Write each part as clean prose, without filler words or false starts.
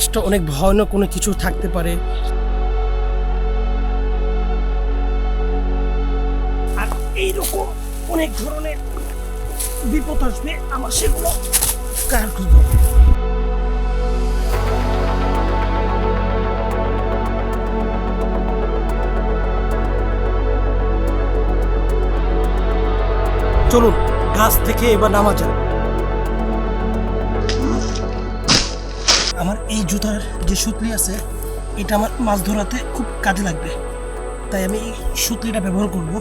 আশপাশটা অনেক ভয়ানক কোনো কিছু থাকতে পারে, আর এইরকম অনেক ধরনের বিপদ আসবে, আমার সেগুলো কার করবো। চলুন গাছ থেকে এবার নামা যাক। আমার এই জুতার যে সুতলি আছে এটা আমার মাছ ধরাতে খুব কাজে লাগবে, তাই আমি এই সুতলিটা ব্যবহার করব।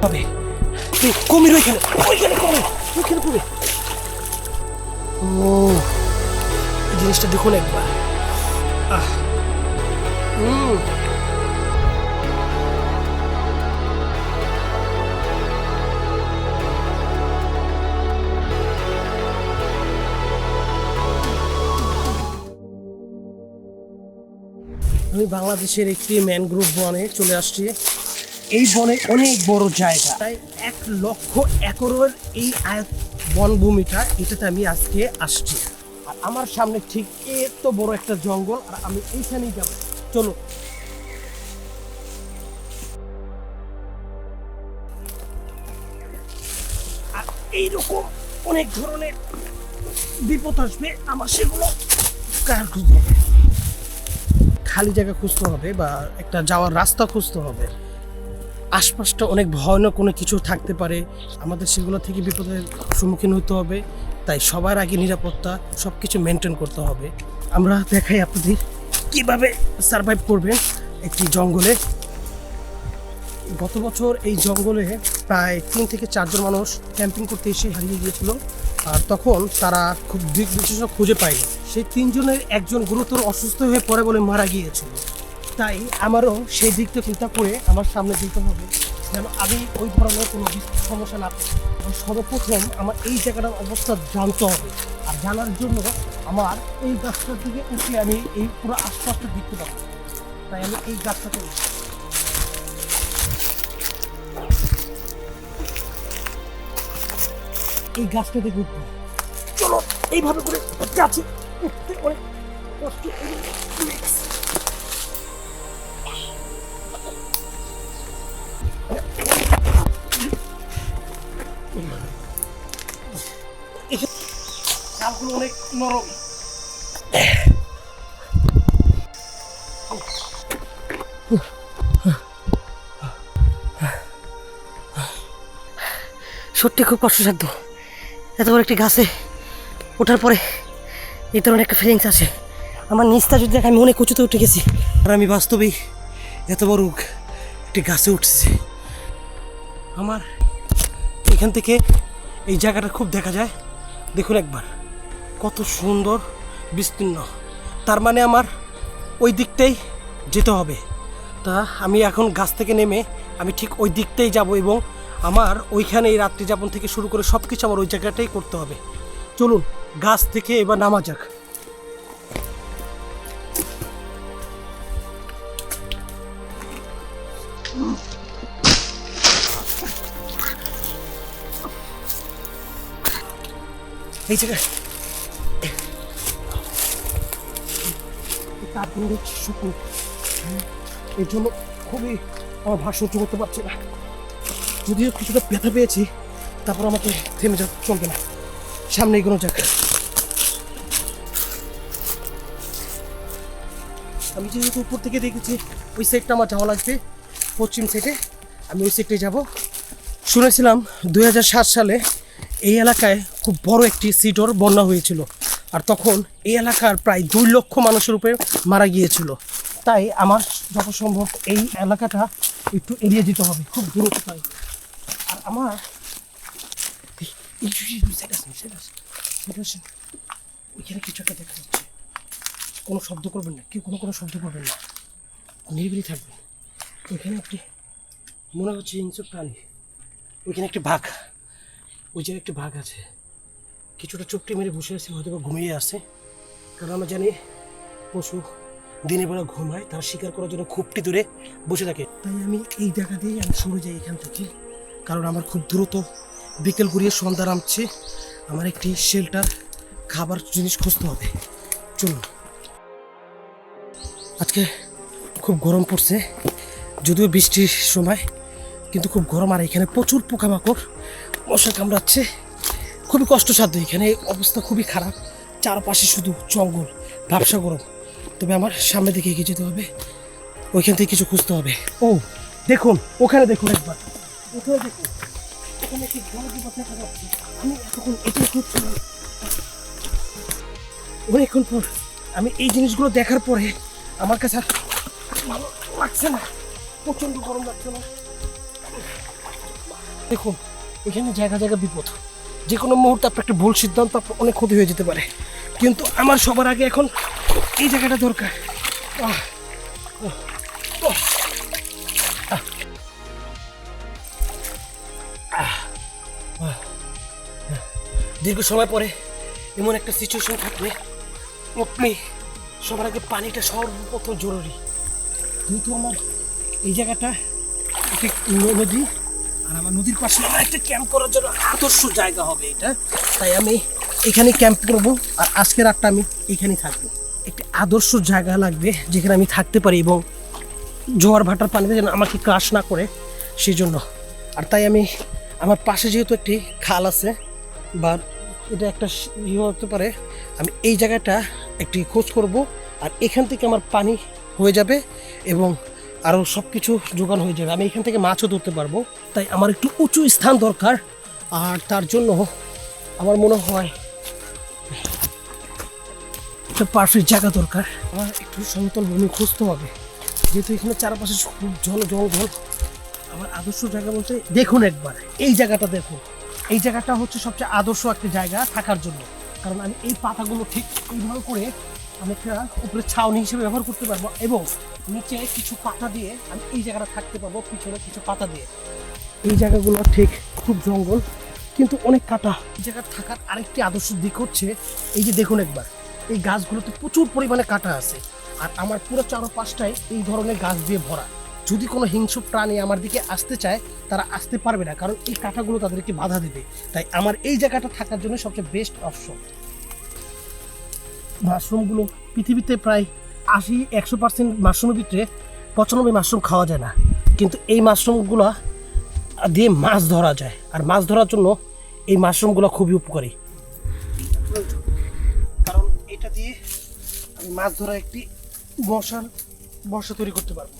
হবে কুমির ওইখানে, ওইখানে কুমির, ওইখানে কুমির। ও এই জিনিসটা দেখুন একবার। আমি বাংলাদেশের একটি ম্যানগ্রোভ বনে চলে আসছি। এই বনে অনেক বড় জায়গা, তাই 1,00,000 একরের এই বনভূমিটা, এটাতে আমি আজকে আসছি। আর আমার সামনে ঠিক এত বড় একটা জঙ্গল, আর আমি এইখানেই যাব। চলো আর এইরকম অনেক ধরনের বিপদ আসবে, আমার সেগুলো কার খুঁজতে হবে। খালি জায়গা খুঁজতে হবে বা একটা যাওয়ার রাস্তা খুঁজতে হবে। আশপাশটা অনেক ভয়ানক কোনো কিছু থাকতে পারে, আমাদের সেগুলো থেকে বিপদের সম্মুখীন হতে হবে। তাই সবার আগে নিরাপত্তা সব কিছু মেনটেন করতে হবে। আমরা দেখাই আপনাদের কিভাবে সারভাইভ করবেন একটি জঙ্গলে। গত বছর এই জঙ্গলে প্রায় 3 থেকে 4 জন মানুষ ক্যাম্পিং করতে এসে হারিয়ে গিয়েছিল, আর তখন তারা খুব দিক বিশেষ খুঁজে পায়নি। সেই 3 জনের একজন গুরুতর অসুস্থ হয়ে পড়ে বলে মারা গিয়েছিল। তাই আমারও সেই দিকটা চিন্তা করে আমার সামনে দিতে হবে যেন আমি ওই ধরনের কোনো সমস্যা না পাই। সর্বপ্রথম আমার এই জায়গাটার অবস্থা জানতে হবে, আর জানার জন্য আমার এই গাছটার দিকে উঠে আমি এই পুরো আশপাশটা দেখতে পাবো। তাই আমি এই গাছটাতে এই গাছটা দেখে উঠবো। চলো এইভাবে করে যাচ্ছি, উঠতে অনেক কষ্ট। গাছগুলো অনেক নরম। সত্যি খুব কষ্টসাধ্য এত বড় একটি গাছে ওঠার পরে এই ধরনের একটা ফিলিংস আসে। আমার নিচটা যদি দেখে আমি অনেক উঁচুতে উঠে গেছি, আর আমি বাস্তবেই এত বড় একটি গাছে উঠেছি। আমার এখান থেকে এই জায়গাটা খুব দেখা যায়, দেখুন একবার কত সুন্দর বিস্তীর্ণ। তার মানে আমার ওই দিকটাই যেতে হবে। তা আমি এখন গাছ থেকে নেমে আমি ঠিক ওই দিকটাই যাব, এবং আমার ওইখানে এই রাত্রি যাপন থেকে শুরু করে সব কিছু আমার ওই জায়গাটাই করতে হবে। চলুন গাছ থেকে এবার নামা যাক। এই জায়গায় শুকনো, এর জন্য খুবই আমার ভার সহ্য করতে পারছি না। যদিও কিছুটা ব্যথা পেয়েছি, তারপর আমাকে থেমে যা চলবে না, সামনে এগোনো যাক। আমি যেহেতু উপর থেকে দেখেছি ওই সাইডটা আমার যাওয়া লাগবে, পশ্চিম সাইডে আমি ওই সাইডে যাব। শুনেছিলাম 2007 সালে এই এলাকায় খুব বড় একটি সিডর বন্যা হয়েছিল, আর তখন এই এলাকার প্রায় 2 লক্ষ মানুষের উপরে মারা গিয়েছিল। তাই আমার যত সম্ভব এই এলাকাটা একটু এড়িয়ে যেতে হবে, খুব দূরত্ব। আর আমার ওইখানে কিছু একটা দেখা যাচ্ছে, কোনো শব্দ করবেন না, কেউ কোনো শব্দ করবেন না, নিরিবিলি থাকবেন। ওইখানে একটি মনে হচ্ছে হিংস্র প্রাণী, ওইখানে একটি বাঘ, ওই জায়গায় একটি বাঘ আছে, কিছুটা চোখটি মেরে বসে আছে, হয়তো বা ঘুমিয়ে আসে। কারণ আমরা জানি পশু দিনের বেলা ঘুমায়, তারা শিকার করার জন্য খুবটি দূরে বসে থাকে। তাই আমি এই জায়গা দিয়ে আমি সরে যাই এখান থেকে, কারণ আমার খুব দ্রুত বিকেল গড়িয়ে সন্ধ্যা নামছে। আমার একটি শেল্টার খাবার জিনিস খুঁজতে হবে। চলুন। আজকে খুব গরম পড়ছে, যদিও বৃষ্টির সময়, কিন্তু খুব গরম। আর এখানে প্রচুর পোকামাকড়, মশা কামড়াচ্ছে, খুবই কষ্টসাধ্য। এখানে অবস্থা খুবই খারাপ, চারপাশে শুধু জঙ্গল, ভাবসা গরম। তবে আমার সামনে দিকে এগিয়ে যেতে হবে, ওইখান থেকে কিছু খুঁজতে হবে। ও দেখুন, ওখানে দেখুন একবার, ওখানে দেখুন, ওখানে একটি বড় বিপদ দেখা যাচ্ছে। আমি এতক্ষণ এটাই খুঁজছিলাম। অনেকক্ষণ পর আমি এই জিনিসগুলো দেখার পরে আমার কাছে আর ভালো লাগছে না, প্রচণ্ড গরম লাগছে না। দেখুন, এখানে জায়গা জায়গা বিপদ, যে কোনো মুহূর্তে আপনার একটা ভুল সিদ্ধান্ত আপনার অনেক ক্ষতি হয়ে যেতে পারে। কিন্তু আমার সবার আগে এখন এই জায়গাটা দরকার। দীর্ঘ সময় পরে এমন একটা সিচুয়েশন থাকলে আপনি সবার আগে পানিটা সর্বপ্রথম জরুরি। যেহেতু আমার এই জায়গাটা একটি নদী, আর আমার নদীর পাশে আমার একটা ক্যাম্প করার জন্য আদর্শ জায়গা হবে এটা, তাই আমি এখানে ক্যাম্প করবো। আর আজকে রাতটা আমি এখানেই থাকবো। একটি আদর্শ জায়গা লাগবে যেখানে আমি থাকতে পারি এবং জোয়ার ভাটার পানিতে যেন আমাকে ক্রাশ না করে, সেই জন্য। আর তাই আমি আমার পাশে যেহেতু একটি খাল আছে, বা এটা একটা ইয়ে হতে পারে, আমি এই জায়গাটা একটি খোঁজ করব। আর এখান থেকে আমার পানি হয়ে যাবে এবং আরও সব কিছু জোগান হয়ে যাবে। আমি এখান থেকে মাছও ধরতে পারবো। তাই আমার একটু উঁচু স্থান দরকার, আর তার জন্য আমার মনে হয় একটা পারফেক্ট জায়গা দরকার। আমার একটু সমতল ভূমি খুঁজতে হবে, যেহেতু এখানে চারপাশে খুব জঙ্গল। আমার আদর্শ জায়গা বলতে দেখুন একবার এই জায়গাটা দেখুন। এই জায়গাটা হচ্ছে সবচেয়ে আদর্শ একটা জায়গা থাকার জন্য, কারণ আমি এই পাতাগুলো ঠিক এইভাবে করে আমি একটা উপরে ছাউনি হিসেবে ব্যবহার করতে পারবো এবং নিচে কিছু পাতা দিয়ে আমি এই জায়গাটা থাকতে পারবো, পিছনে কিছু পাতা দিয়ে। এই জায়গাগুলো ঠিক খুব জঙ্গল, কিন্তু অনেক কাটা। এই জায়গা থাকার আরেকটি আদর্শ দিক হচ্ছে এই যে দেখুন একবার, এই গাছগুলোতে প্রচুর পরিমাণে কাটা আছে। আর আমার পুরো চারপাশটাই এই ধরনের গাছ দিয়ে ভরা। যদি কোনো হিংস্র প্রাণী আমার দিকে আসতে চায়, তারা আসতে পারবে না, কারণ এই কাঁটাগুলো তাদেরকে বাধা দেবে। তাই আমার এই জায়গাটা থাকার জন্য সবচেয়ে বেস্ট অপশন। মাশরুমগুলো পৃথিবীতে প্রায় 80-100% মাশরুমের ভিতরে 95 মাশরুম খাওয়া যায় না, কিন্তু এই মাশরুমগুলো দিয়ে মাছ ধরা যায়। আর মাছ ধরার জন্য এই মাশরুমগুলো খুবই উপকারী, কারণ এটা দিয়ে আমি মাছ ধরা একটি বর্ষা তৈরি করতে পারবো।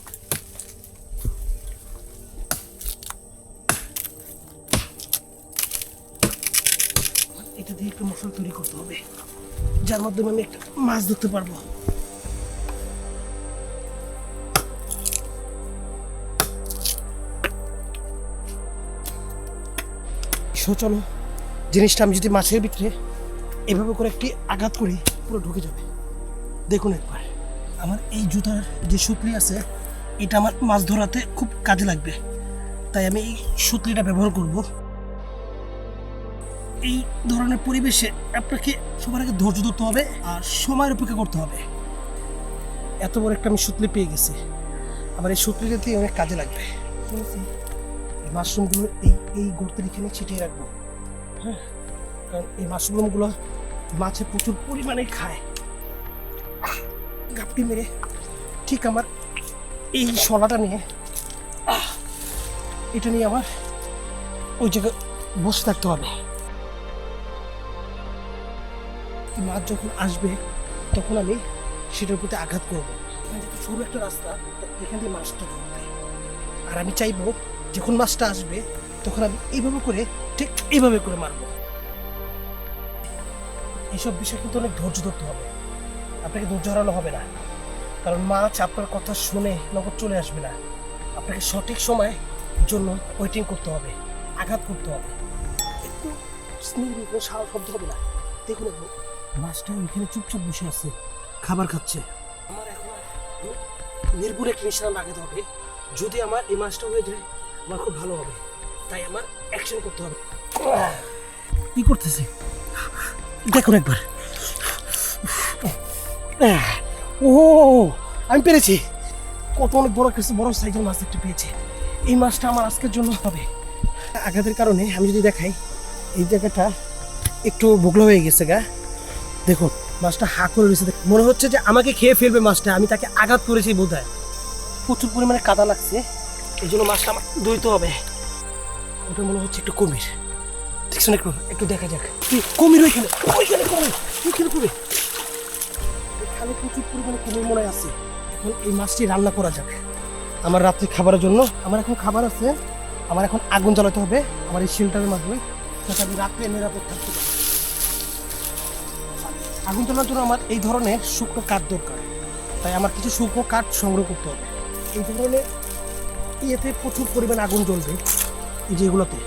এটা দিয়ে একটা মশলা তৈরি করতে হবে, যার মাধ্যমে আমি একটা মাছ ধরতে পারবো। চলো, জিনিসটা আমি যদি মাছের ভিতরে এভাবে করে একটি আঘাত করি, পুরো ঢুকে যাবে। দেখুন একবার, আমার এই জুতার যে সুতলি আছে, এটা আমার মাছ ধরাতে খুব কাজে লাগবে। তাই আমি এই সুতলিটা ব্যবহার করব। এই ধরনের পরিবেশে আপনাকে সবার আগে ধৈর্য ধরতে হবে আর সময়ের অপেক্ষা করতে হবে। এত বড় একটা আমি সুতলি পেয়ে গেছি, আবার এই সুতলিটা দিয়ে অনেক কাজে লাগবে। এই মাশরুমগুলো এই গর্তের এখানে ছিটিয়ে রাখবো। হ্যাঁ, কারণ এই মাশরুমগুলো মাছে প্রচুর পরিমাণে খায়। গাপটি মেরে ঠিক আমার এই শলাটা নিয়ে এটা নিয়ে আমার ওই জায়গায় বসে থাকতে হবে। মাছ যখন আসবে তখন আমি সেটার প্রতি আঘাত করবো। এখান থেকে সরু একটা রাস্তা, এখান থেকে মাছটা ধরবে। আর আমি চাইবো যখন মাছটা আসবে তখন আমি এইভাবে করে ঠিক এইভাবে করে মারবো। এইসব বিষয় কিন্তু অনেক ধৈর্য ধরতে হবে, আপনাকে ধৈর্য হারানো হবে না, কারণ মাছ আপনার কথা শুনে নগদ চলে আসবে না। আপনাকে সঠিক সময় জন্য ওয়েটিং করতে হবে, আঘাত করতে হবে। একটু শব্দ হবে না। দেখুন মাছটা এখানে চুপচাপ বসে আছে, খাবার খাচ্ছে। আমার এখন নির্ভুল একটা নিশানা লাগাতে হবে। যদি আমার এই মাছটা হয়ে যায় আমার খুব ভালো হবে, তাই আমার অ্যাকশন করতে হবে। কি করতেছে দেখুন একবার। ও, আমি পেরেছি। কত অনেক বড় সাইজের মাছ একটা পেয়েছি। এই মাছটা আমার আজকের জন্য হবে। আঘাতের কারণে আমি যদি দেখাই, এই জায়গাটা একটু বুগলা হয়ে গেছে গা। দেখুন মাছটা হা করে রয়েছে, মনে হচ্ছে যে আমাকে খেয়ে ফেলবে মাছটা, আমি তাকে আঘাত করেছি বোধহয়। প্রচুর পরিমাণে কাদা লাগছে, এই জন্য মাছটা আমার ধুইতে হবে। ওটা মনে হচ্ছে একটু কুমির, দেখছেন? একটু একটু দেখা যাক। কুমির ওইখানে, ওইখানে কুমির, ওইখানে কুমির, এখানে প্রচুর পরিমাণে কুমির মনে আছে। এখন এই মাছটি রান্না করা যাক আমার রাত্রি খাবারের জন্য। আমার এখন খাবার আছে, আমার এখন আগুন জ্বালাতে হবে আমার এই শিলটারের মাধ্যমে, যাতে আমি রাত্রে নিরাপদ থাকতে পারি। আগুন জ্বালানোর জন্য আমার এই ধরনের শুকনো কাঠ দরকার, তাই আমার কিছু শুকনো কাঠ সংগ্রহ করতে হবে। এই ধরনের ইয়েতে প্রচুর পরিমাণে আগুন জ্বলবে, এই যে এগুলোতে,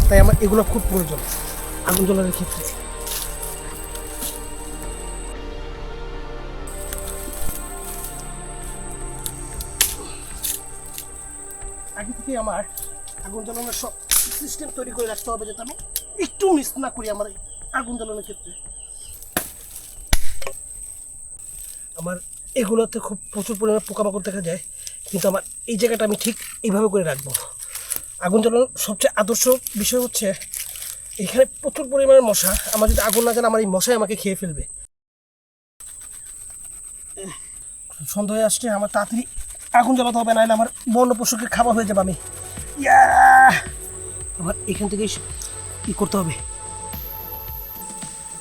তাই আমার এগুলো খুব প্রয়োজন আগুন জ্বালানোর ক্ষেত্রে। আগে থেকে আমার আগুন জ্বালানোর সব সিস্টেম তৈরি করে রাখতে হবে, যাতে আমি একটু মিস না করি আমার এই আগুন জ্বালানোর ক্ষেত্রে। আমার এগুলোতে খুব প্রচুর পরিমাণে পোকামাকড় দেখা যায়, কিন্তু আমার এই জায়গাটা আমি ঠিক এইভাবে করে রাখবো। আগুন জ্বালানোর সবচেয়ে আদর্শ বিষয় হচ্ছে এখানে প্রচুর পরিমাণের মশা, আমার যদি আগুন না জ্বালা আমার এই মশাই আমাকে খেয়ে ফেলবে। সন্ধ্যা হয়ে আসছে, আমার তাড়াতাড়ি আগুন জ্বালাতে হবে, নাহলে আমার বন্য পশুকে খাবার হয়ে যাবে। আমি আবার এখান থেকে ই করতে হবে,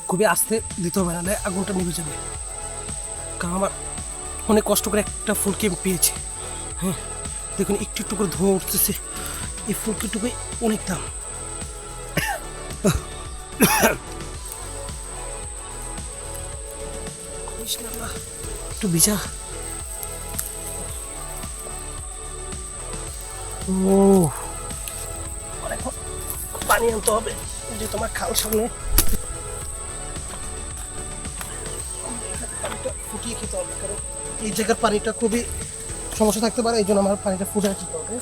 খুবই আস্তে দিতে হবে, নাহলে আগুনটা নিভে যাবে। কারণ আমার অনেক কষ্ট করে একটা ফুলকে পেয়েছি। হ্যাঁ দেখুন একটু একটু করে ধোঁয়া উঠতেছে, এই ফুলকিটুকুই অনেক দাম। একটু ভিজা, ও অনেক পানি আনতে হবে, যে তোমার খাল সামনে পানিটা ফুটিয়ে খেতে হবে, কারণ এই জায়গার পানিটা খুবই সমস্যা থাকতে পারে, এই জন্য আমার পানিটা ফুটিয়ে খেতে হবে।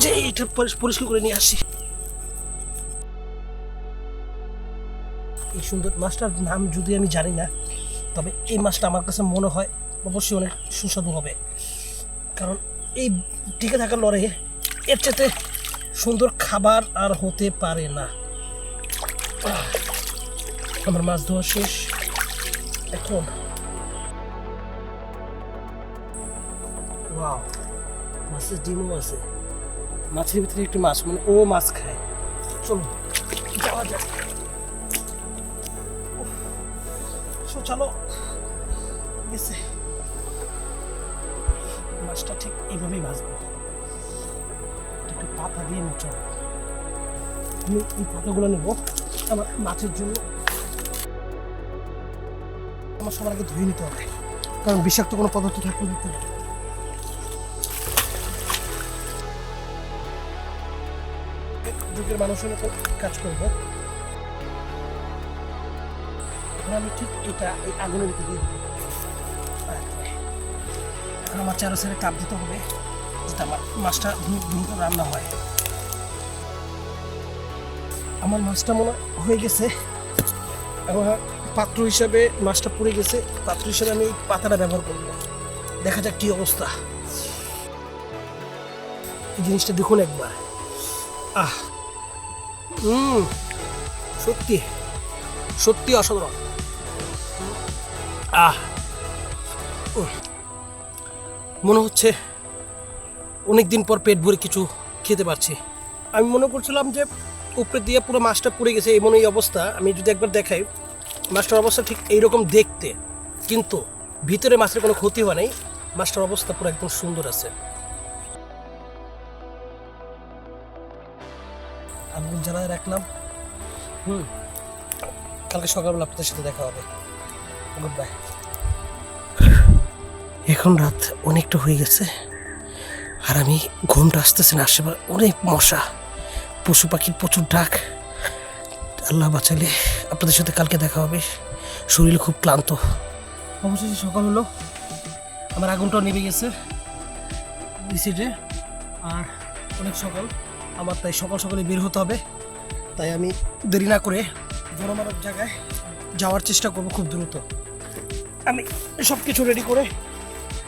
যে এটা পরিষ্কার করে নিয়ে আসি। এই সুন্দর মাছটার নাম যদি আমি জানি না, তবে এই মাছটা আমার কাছে মনে হয় অবশ্যই অনেক সুস্বাদু হবে, কারণ এই টিকে থাকার লড়াইয়ে এর চাইতে সুন্দর খাবার আর হতে পারে না। আমার মাছ ধোয়া শেষ, এখন ওয়াও মাছের ডিমও আছে, মাছের ভিতরে একটু মাছ, মানে ও মাছ খায়। চলো যাওয়া যাক, চলো গেছে। মাছটা ঠিক এইভাবেই ভাজবো, একটু পাতা দিয়ে মুছাবো। আমি এই পাতাগুলো নেবো আমার মাছের জন্য। আমার সবার আগে ধুয়ে নিতে হবে, কারণ বিষাক্ত কোনো পদার্থ থাকলে দিতে হবে। যুগের মানুষের মতো কাজ করবো। এখন আমি ঠিক এটা এই আগুনের ভিতরে দিয়ে দেবো। এখন আমার চারো সাইডে তাপ দিতে হবে, যাতে আমার মাছটা দ্রুত রান্না হয়। আমার মাছটা মনে হয়ে গেছে, আমার পাত্র হিসাবে মাছটা পুড়ে গেছে, পাত্র হিসাবে আমি এই পাতাটা ব্যবহার করব। দেখা যাক কি অবস্থা। এই জিনিসটা দেখুন একবার, আহ সত্যি সত্যি অসাধারণ। মনে হচ্ছে অনেক দিন পর পেট ভরে কিছু খেতে পারছি। আমি মনে করছিলাম যে উপরে দিয়ে পুরো মাছটা পুড়ে গেছে, এমন এই অবস্থা। আমি যদি একবার দেখাই, মাছটার অবস্থা ঠিক এইরকম দেখতে, কিন্তু ভিতরে মাছের কোনো ক্ষতি হয় নাই, মাছটার অবস্থা পুরো একদম সুন্দর আছে। আগুন জ্বালায় রাখলাম। কালকে সকালবেলা আপনাদের সাথে দেখা হবে। Good bye. এখন রাত অনেকটা হয়ে গেছে, আর আমি ঘুমটা আসতেছে না, আশেপাশে অনেক মশা, পশু পাখির প্রচুর ডাক। আল্লাহ বাঁচালে আপনাদের সাথে কালকে দেখা হবে। শরীর খুব ক্লান্ত। অবশেষে সকাল হলো, আমার আগুনটাও নেমে গেছে রিসিটে, আর অনেক সকাল আমার, তাই সকাল সকালে বের হতে হবে। তাই আমি দেরি না করে জনমানব জায়গায় যাওয়ার চেষ্টা করবো খুব দ্রুত। আমি সব কিছু রেডি করে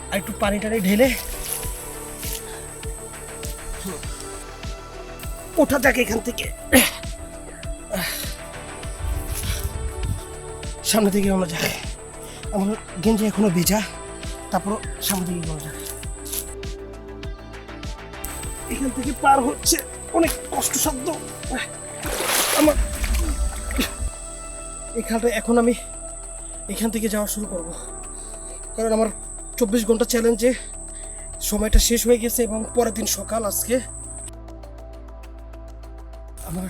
আর একটু পানি টানি ঢেলে ওঠা যাক এখান থেকে। সামনে থেকে এগোনো যায়, আমার গেঞ্জি এখনো ভেজা, তারপর সামনে দিকে এগোনো যায়। এখান থেকে পার হচ্ছে অনেক কষ্টসাধ্য আমার। এখানটা এখন আমি এখান থেকে যাওয়া শুরু করব, কারণ আমার 24 ঘন্টা চ্যালেঞ্জে সময়টা শেষ হয়ে গেছে এবং পরের দিন সকাল। আজকে আমার